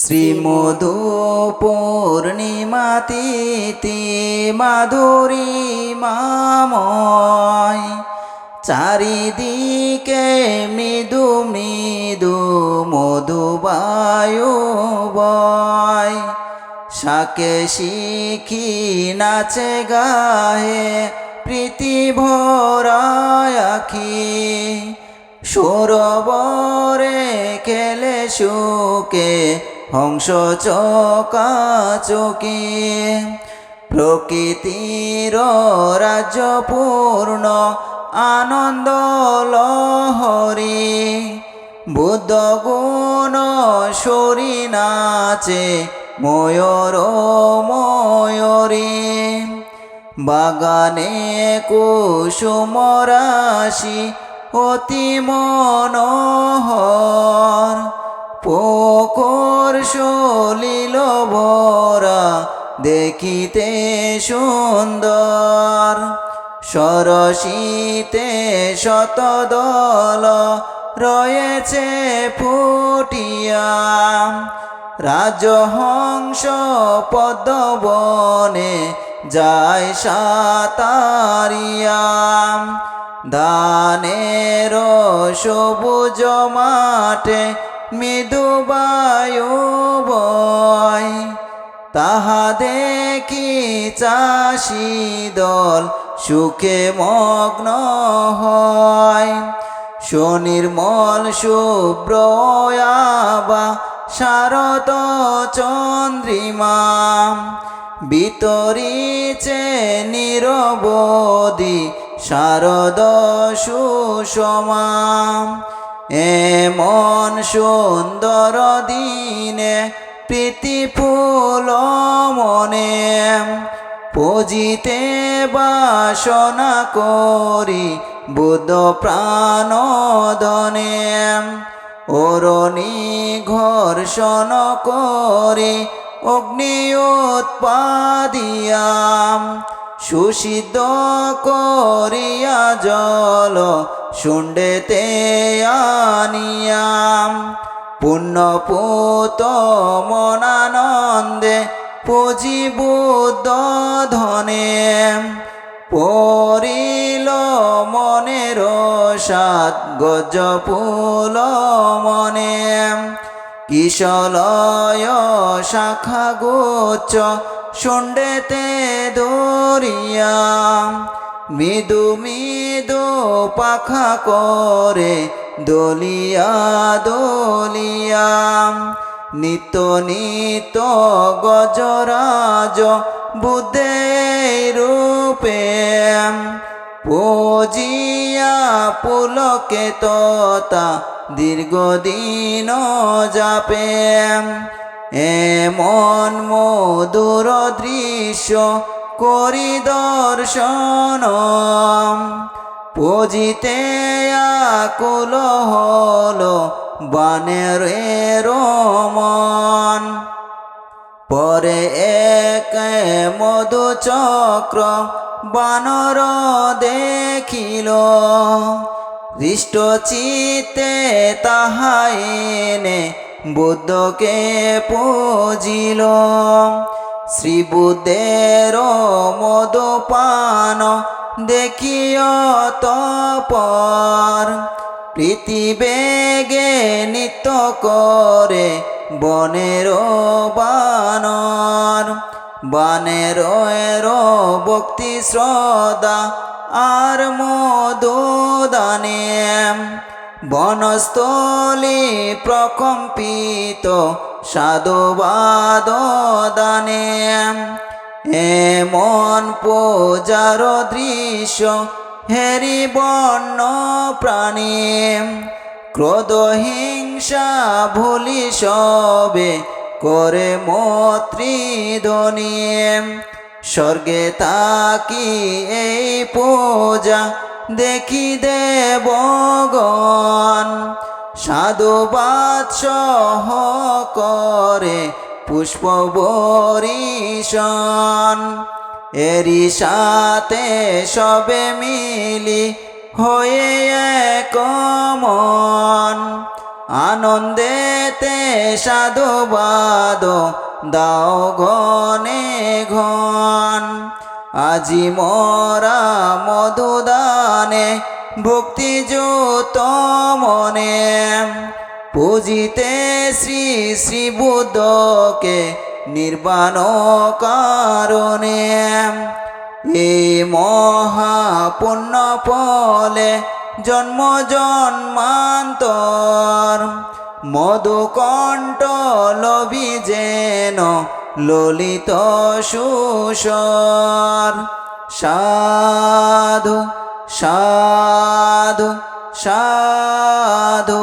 শ্রীমধু পূর্ণিমাতিথি মাধুরীমাময়, চারিদিকে মৃদু মৃদু মধুবায়ু বয়। শাকে শিখি নাচে গাহে প্রীতি ভরা আখি, সরোবরে খেলে সুখে হংস চকাচকি। প্রকৃতির রাজ্য পূর্ণ আনন্দ লহরী, বুদ্ধ গুণ সরি নাচে ময়ূর ময়ূরী। বাগানে কুসুম রাশি অতি মনোহর, পুকুর সলিল ভরা দেখিতে সুন্দর। সরসীতে শতদল রয়েছে ফুটিয়া, রাজহংস পদ্মবনে যায় সাতারিয়া। ধানের সবুজ মাঠে মৃদু বায়ু বয়, তাহা দেখি চাষি দল সুখে মগ্ন হয়। সুনির্মল শুভ্র আভা শারদ চন্দ্রিমা, বিতরিছে নিরবধি শারদ সুষমা। এমন সুন্দর দিনে প্রীতি ফুল মনে, পুজিতে বাসনা করি বুদ্ধ প্রাণ ধনে। অরণি ঘর্ষণ করি অগ্নি উৎপাদিয়া, সুসিদ্ধ করিয়া জল শুণ্ডেতে আনিয়া। পুণ্যপুত মনানন্দে পুজি বুদ্ধ ধনে, পরিল মনের সাত গজ ফুল মনে। কিশলয় শাখা গুচ্ছ শুণ্ডেতে ধরিয়া, মৃদু মৃদু পাখা করে দলিয়া দলিয়া। নিত্য নিত্য গজরাজ বুদ্ধের রূপে, পূজিয়া পুলকে তথা দীর্ঘদিন যাপে। এমন মধুর দৃশ্য করি দর্শন, পুজিতে আকুল হল বানরের মন। পরে এক মধুচক্র বানর দেখিল, হৃষ্ট চিত্তে তাহা এনে বুদ্ধকে পুজিল। শ্রীবুদ্ধের মধুপান দেখিও তপর, প্রীতিবেগে নৃত্য করে বনের বানর। বানরের ভক্তি শ্রদ্ধা আর মধুদানে, বনস্থলী প্রকম্পিত সাধুবাদ দানে। এমন পূজার দৃশ্য হেরি বন্য প্রাণী, ক্রোধ হিংসা ভুলি সবে করে মৈত্রীধ্বনি। স্বর্গে তাকি এই পূজা দেখি দেবগণ, সাধুবাদ সহ করে পুষ্প বরিশন। এরি সাথে সবে মিলি হয়ে এক মন, আনন্দেতে সাধুবাদ দাও ঘনে ঘন আজি মোরা মধুদানে ভক্তিযুত মনে পুজিতে শ্রী শ্রী বুদ্ধকে নির্বাণ কারণে এই মহাপুণ্য ফলে জন্ম জন্মান্তর মধুকণ্ঠ লবি যেন ললিত সুস্বর সাধু সাধু সাধু।